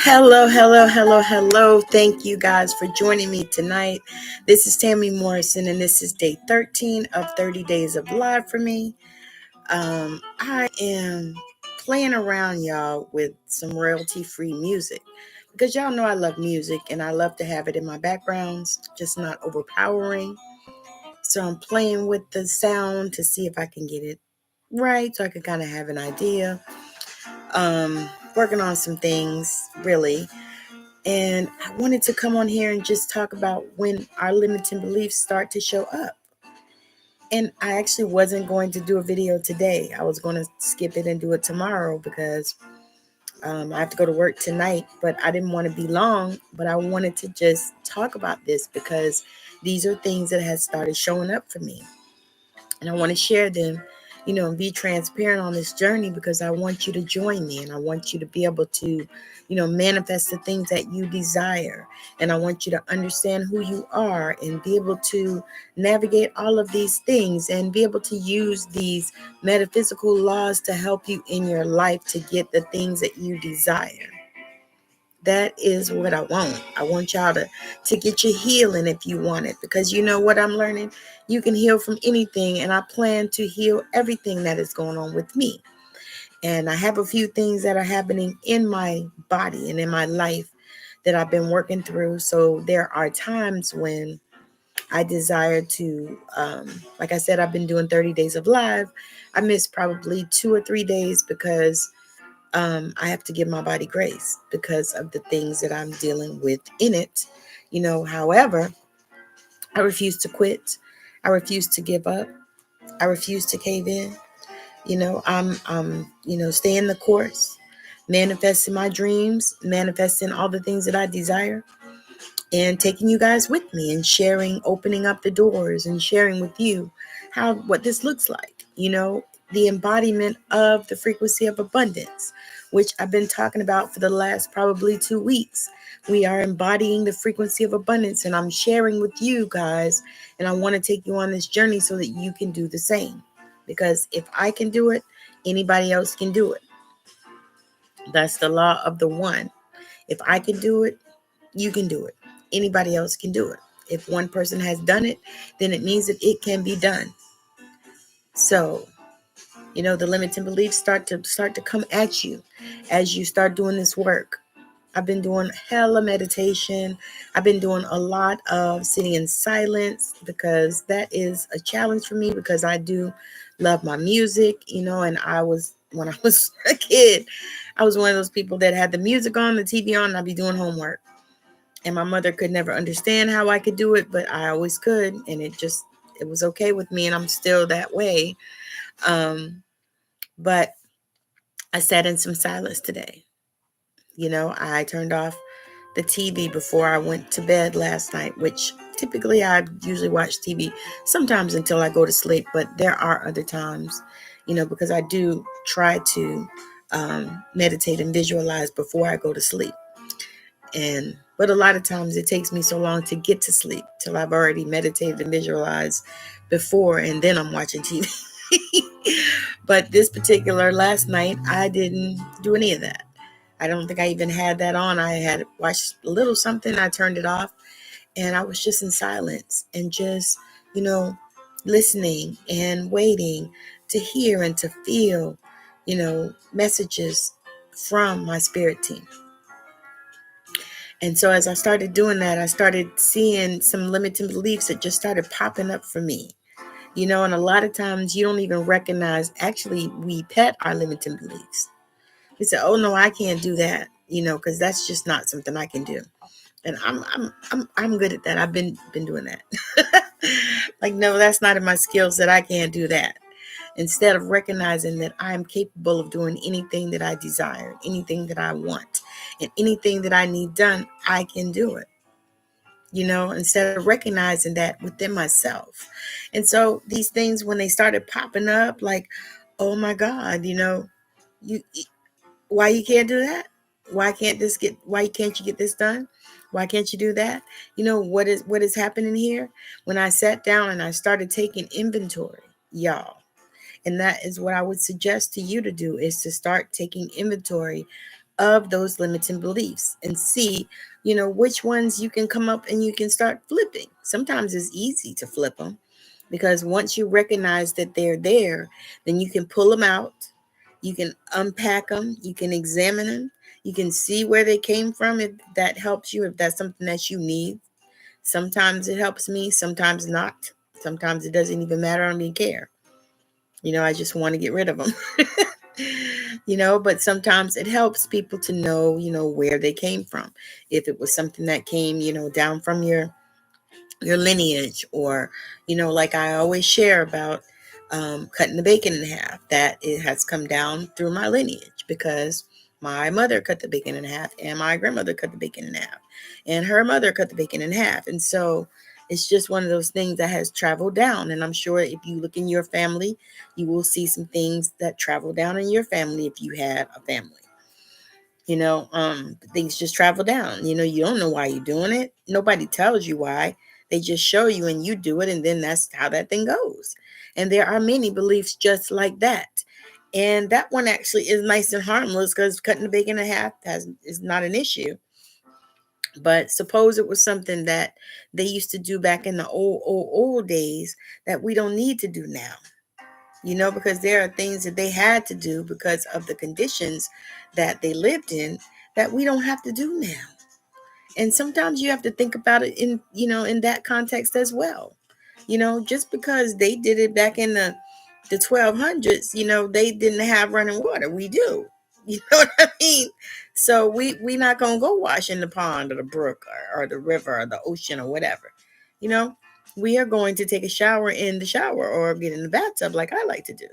Hello, hello, hello, hello. Thank you guys for joining me tonight. This is Tammi Morrison, and this is day 13 of 30 Days of Live for me. I am playing around, y'all, with some royalty-free music because y'all know I love music and I love to have it in my backgrounds, just not overpowering. So I'm playing with the sound to see if I can get it right so I can kind of have an idea. Working on some things, really. And I wanted to come on here and just talk about when our limiting beliefs start to show up. And I actually wasn't going to do a video today. I was going to skip it and do it tomorrow because I have to go to work tonight. But I didn't want to be long. But I wanted to just talk about this because these are things that have started showing up for me. And I want to share them, and be transparent on this journey because I want you to join me and I want you to be able to, manifest the things that you desire. And I want you to understand who you are and be able to navigate all of these things and be able to use these metaphysical laws to help you in your life to get the things that you desire. That is what I want. I want y'all to get your healing if you want it. Because you know what I'm learning? You can heal from anything. And I plan to heal everything that is going on with me. And I have a few things that are happening in my body and in my life that I've been working through. So there are times when I desire to, like I said, I've been doing 30 days of live. I missed probably 2 or 3 days because I have to give my body grace because of the things that I'm dealing with in it. However, I refuse to quit. I refuse to give up. I refuse to cave in. I'm staying the course, manifesting my dreams, manifesting all the things that I desire, and taking you guys with me and sharing, opening up the doors and sharing with you what this looks like, the embodiment of the frequency of abundance, which I've been talking about for the last probably 2 weeks. We are embodying the frequency of abundance, and I'm sharing with you guys, and I want to take you on this journey so that you can do the same. Because if I can do it, anybody else can do it. That's the law of the one. If I can do it, you can do it. Anybody else can do it. If one person has done it, then it means that it can be done. So, the limiting beliefs start to come at you as you start doing this work. I've been doing hella meditation. I've been doing a lot of sitting in silence because that is a challenge for me because I do love my music, and when I was a kid, I was one of those people that had the music on, the TV on, and I'd be doing homework. And my mother could never understand how I could do it, but I always could. And it was okay with me. And I'm still that way. But I sat in some silence today. I turned off the TV before I went to bed last night, which typically I usually watch TV sometimes until I go to sleep. But there are other times, because I do try to meditate and visualize before I go to sleep. But a lot of times it takes me so long to get to sleep till I've already meditated and visualized before, and then I'm watching TV. But this particular last night, I didn't do any of that. I don't think I even had that on. I had watched a little something. I turned it off, and I was just in silence and just, listening and waiting to hear and to feel, messages from my spirit team. And so as I started doing that, I started seeing some limiting beliefs that just started popping up for me. And a lot of times you don't even recognize, actually, we pet our limiting beliefs. We say, oh, no, I can't do that, because that's just not something I can do. And I'm good at that. I've been doing that. Like, no, that's not in my skills that I can't do that. Instead of recognizing that I'm capable of doing anything that I desire, anything that I want, and anything that I need done, I can do it. Instead of recognizing that within myself. And so these things, when they started popping up, like, oh my God, you why you can't do that? Why can't you get this done? Why can't you do that? What is happening here? When I sat down and I started taking inventory, y'all. And that is what I would suggest to you to do, is to start taking inventory of those limiting beliefs and see, which ones you can come up and you can start flipping. Sometimes it's easy to flip them because once you recognize that they're there, then you can pull them out, you can unpack them, you can examine them, you can see where they came from if that helps you, if that's something that you need. Sometimes it helps me, sometimes not. Sometimes it doesn't even matter. I don't even care. I just want to get rid of them. But sometimes it helps people to know, where they came from. If it was something that came, down from your lineage, or like I always share about cutting the bacon in half, that it has come down through my lineage because my mother cut the bacon in half, and my grandmother cut the bacon in half, and her mother cut the bacon in half. And so it's just one of those things that has traveled down. And I'm sure if you look in your family, you will see some things that travel down in your family if you have a family. Things just travel down. You don't know why you're doing it. Nobody tells you why. They just show you and you do it, and then that's how that thing goes. And there are many beliefs just like that. And that one actually is nice and harmless because cutting the bacon in half is not an issue. But suppose it was something that they used to do back in the old days that we don't need to do now. Because there are things that they had to do because of the conditions that they lived in that we don't have to do now. And sometimes you have to think about it in that context as well. Just because they did it back in the 1200s, they didn't have running water. We do. You know what I mean? So we not going to go wash in the pond or the brook or the river or the ocean or whatever. You know, we are going to take a shower in the shower or get in the bathtub like I like to do.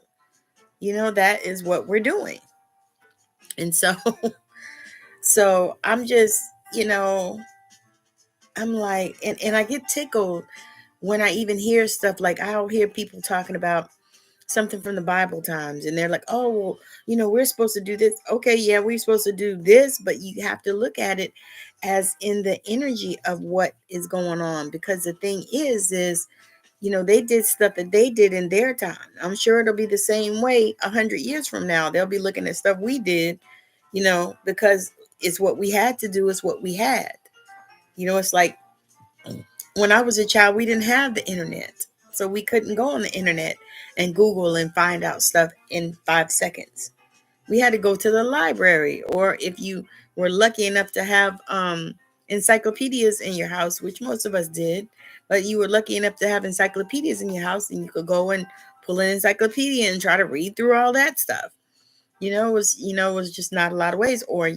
That is what we're doing. And so, so I'm just, I'm like, and I get tickled when I even hear stuff like I'll hear people talking about something from the Bible times, and they're like, oh, well, we're supposed to do this. Okay, yeah, we're supposed to do this, but you have to look at it as in the energy of what is going on, because the thing is, they did stuff that they did in their time. I'm sure it'll be the same way 100 years from now. They'll be looking at stuff we did, because it's what we had to do, it's what we had. It's like when I was a child, we didn't have the internet. So we couldn't go on the internet and Google and find out stuff in 5 seconds. We had to go to the library, or if you were lucky enough to have encyclopedias in your house, which most of us did, but you were lucky enough to have encyclopedias in your house, and you could go and pull an encyclopedia and try to read through all that stuff. It was just not a lot of ways. Or,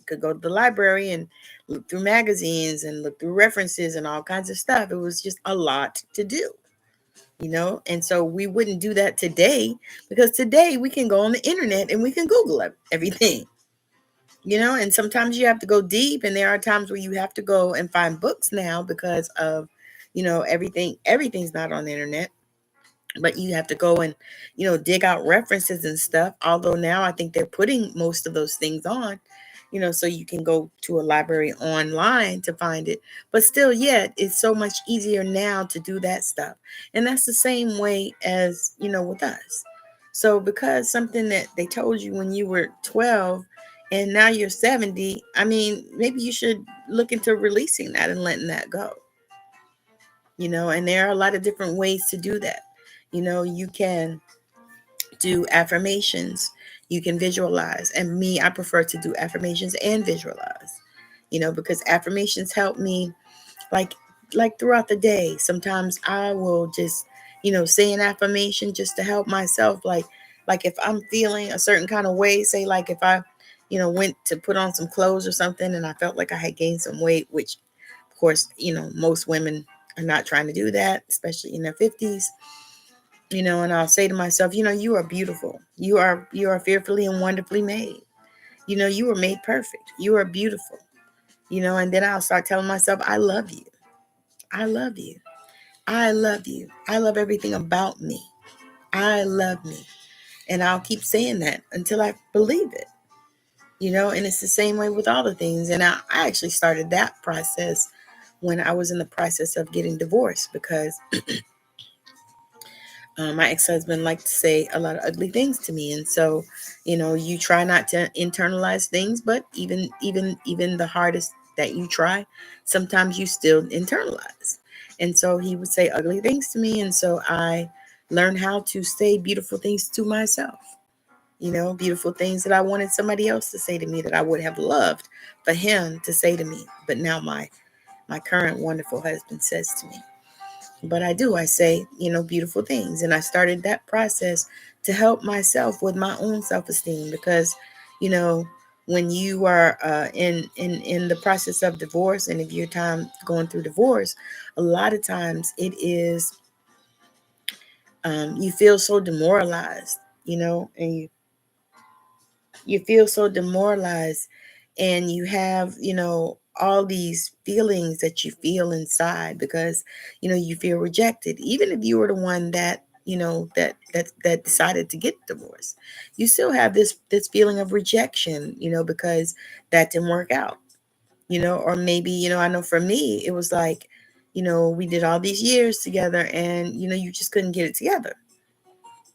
could go to the library and look through magazines and look through references and all kinds of stuff. It was just a lot to do, and so we wouldn't do that today, because today we can go on the internet and we can Google everything, and sometimes you have to go deep, and there are times where you have to go and find books now because of, everything's not on the internet. But you have to go and, dig out references and stuff. Although now I think they're putting most of those things on, so you can go to a library online to find it. But still, yet, it's so much easier now to do that stuff. And that's the same way as, with us. So because something that they told you when you were 12 and now you're 70, I mean, maybe you should look into releasing that and letting that go. And there are a lot of different ways to do that. You can do affirmations, you can visualize. And me, I prefer to do affirmations and visualize, because affirmations help me like throughout the day. Sometimes I will just, say an affirmation just to help myself. Like if I'm feeling a certain kind of way, say like if I, went to put on some clothes or something and I felt like I had gained some weight, which of course, most women are not trying to do that, especially in their 50s. And I'll say to myself, you are beautiful. You are fearfully and wonderfully made. You were made perfect. You are beautiful. And then I'll start telling myself, I love you. I love you. I love you. I love everything about me. I love me. And I'll keep saying that until I believe it. And it's the same way with all the things. And I actually started that process when I was in the process of getting divorced, because My ex-husband liked to say a lot of ugly things to me, and so, you try not to internalize things, but even the hardest that you try, sometimes you still internalize. And so he would say ugly things to me, and so I learned how to say beautiful things to myself. Beautiful things that I wanted somebody else to say to me, that I would have loved for him to say to me, but now my current wonderful husband says to me. But I say, beautiful things. And I started that process to help myself with my own self-esteem, because, you know, when you are in the process of divorce, and if your time going through divorce, a lot of times it is, you feel so demoralized, and you feel so demoralized, and you have, all these feelings that you feel inside, because you feel rejected, even if you were the one that that decided to get divorced. You still have this feeling of rejection, because that didn't work out, or maybe, I know for me it was like, we did all these years together, and you just couldn't get it together,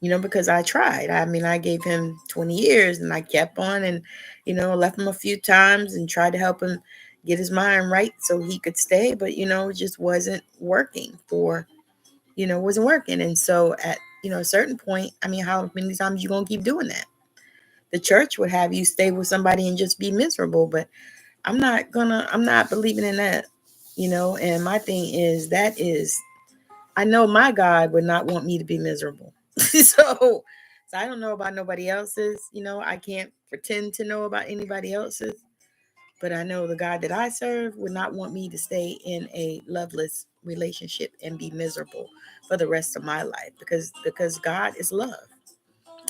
because I tried. I mean, I gave him 20 years, and I kept on, and, left him a few times and tried to help him get his mind right so he could stay. But, it just wasn't working wasn't working. And so at, a certain point, I mean, how many times you going to keep doing that? The church would have you stay with somebody and just be miserable. But I'm not believing in that, and my thing is, I know my God would not want me to be miserable. So I don't know about nobody else's. I can't pretend to know about anybody else's. But I know the God that I serve would not want me to stay in a loveless relationship and be miserable for the rest of my life, because God is love.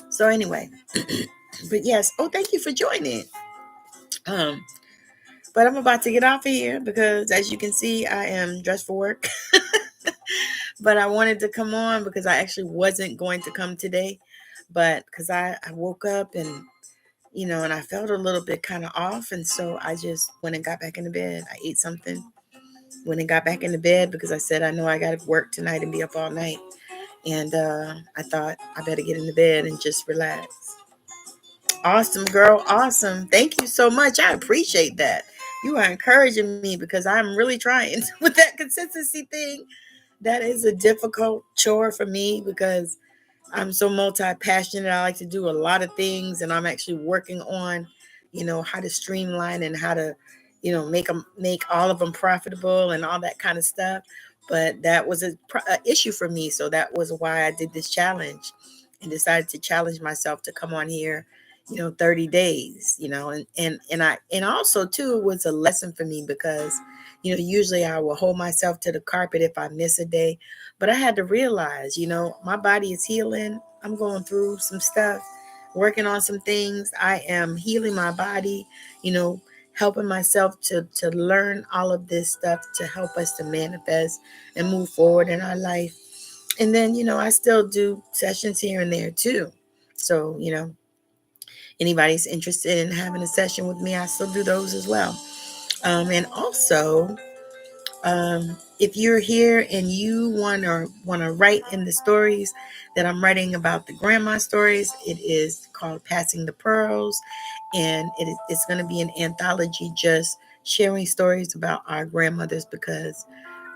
So anyway, but yes. Oh, thank you for joining. Um, but I'm about to get off of here because, as you can see, I am dressed for work. But I wanted to come on because I actually wasn't going to come today, but because I woke up, and and I felt a little bit kind of off, and so I just went and got back into bed. I ate something, went and got back into bed, because I said I know I got to work tonight and be up all night, and I thought I better get into bed and just relax. Awesome, girl. Awesome. Thank you so much. I appreciate that. You are encouraging me, because I'm really trying with that consistency thing. That is a difficult chore for me, because I'm so multi-passionate. I like to do a lot of things, and I'm actually working on, how to streamline and how to, make all of them profitable and all that kind of stuff. But that was a issue for me, so that was why I did this challenge and decided to challenge myself to come on here, 30 days, and also too, it was a lesson for me, because usually I will hold myself to the carpet if I miss a day. But I had to realize, my body is healing. I'm going through some stuff, working on some things. I am healing my body, helping myself to learn all of this stuff to help us to manifest and move forward in our life. And then, I still do sessions here and there too. So, anybody's interested in having a session with me, I still do those as well. And also, if you're here and you want to write in the stories that I'm writing about, the grandma stories, it is called Passing the Pearls, and it's going to be an anthology, just sharing stories about our grandmothers, because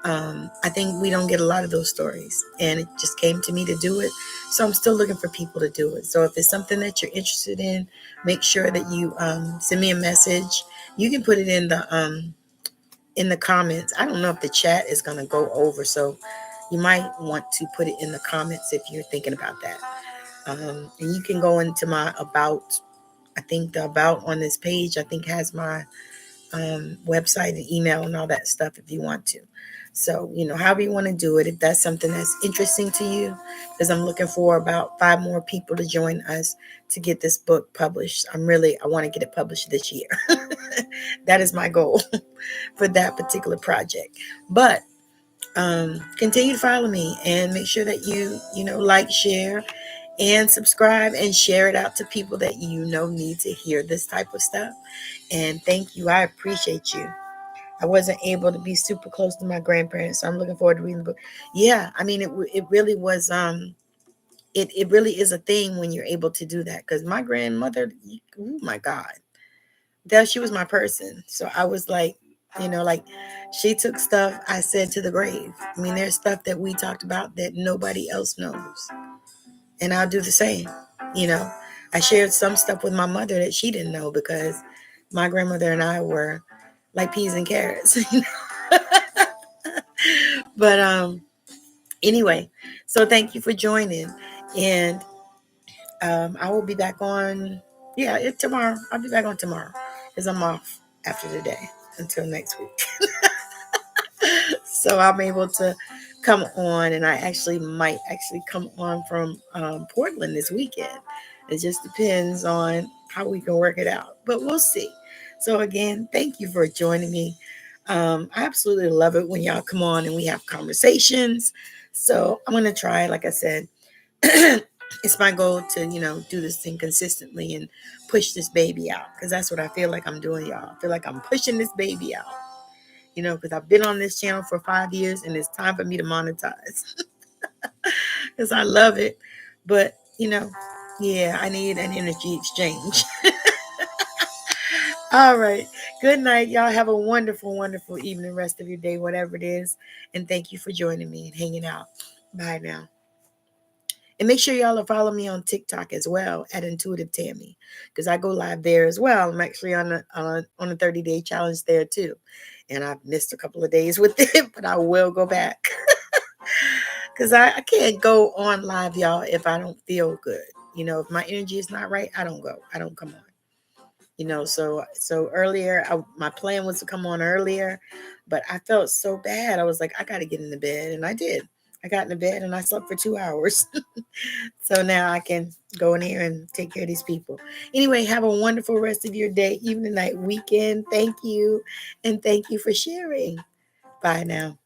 I think we don't get a lot of those stories, and it just came to me to do it. So I'm still looking for people to do it. So if it's something that you're interested in, make sure that you send me a message. You can put it in the comments. I don't know if the chat is going to go over, so you might want to put it in the comments if you're thinking about that. And you can go into my about. I think the about on this page, I think, has my website and email and all that stuff if you want to. So, however you want to do it, if that's something that's interesting to you, because I'm looking for about 5 more people to join us to get this book published. I want to get it published this year. That is my goal for that particular project. But continue to follow me and make sure that you like, share, and subscribe, and share it out to people that need to hear this type of stuff. And thank you. I appreciate you. I wasn't able to be super close to my grandparents, so I'm looking forward to reading the book. Yeah, I mean, it really was. it really is a thing when you're able to do that. Because my grandmother, oh my God, that she was my person. So I was like, like she took stuff I said to the grave. I mean, there's stuff that we talked about that nobody else knows. And I'll do the same. You know, I shared some stuff with my mother that she didn't know because my grandmother and I were like peas and carrots. But anyway, so thank you for joining. And I will be back on, tomorrow. I'll be back on tomorrow because I'm off after today until next week. So I'm able to come on, and I might come on from Portland this weekend. It just depends on how we can work it out, but we'll see. So again, thank you for joining me. I absolutely love it when y'all come on and we have conversations. So I'm going to try, like I said, it's my goal to, do this thing consistently and push this baby out, because that's what I feel like I'm doing, y'all. I feel like I'm pushing this baby out, because I've been on this channel for 5 years and it's time for me to monetize because I love it. But, yeah, I need an energy exchange. All right. Good night. Y'all have a wonderful, wonderful evening, rest of your day, whatever it is. And thank you for joining me and hanging out. Bye now. And make sure y'all follow me on TikTok as well at Intuitive Tammy, because I go live there as well. I'm actually on a 30-day challenge there too. And I've missed a couple of days with it, but I will go back. Because I can't go on live, y'all, if I don't feel good. If my energy is not right, I don't go. I don't come on. So earlier, my plan was to come on earlier, but I felt so bad. I was like, I got to get in the bed. And I did. I got in the bed and I slept for 2 hours. So now I can go in here and take care of these people. Anyway, have a wonderful rest of your day, evening, night, weekend. Thank you. And thank you for sharing. Bye now.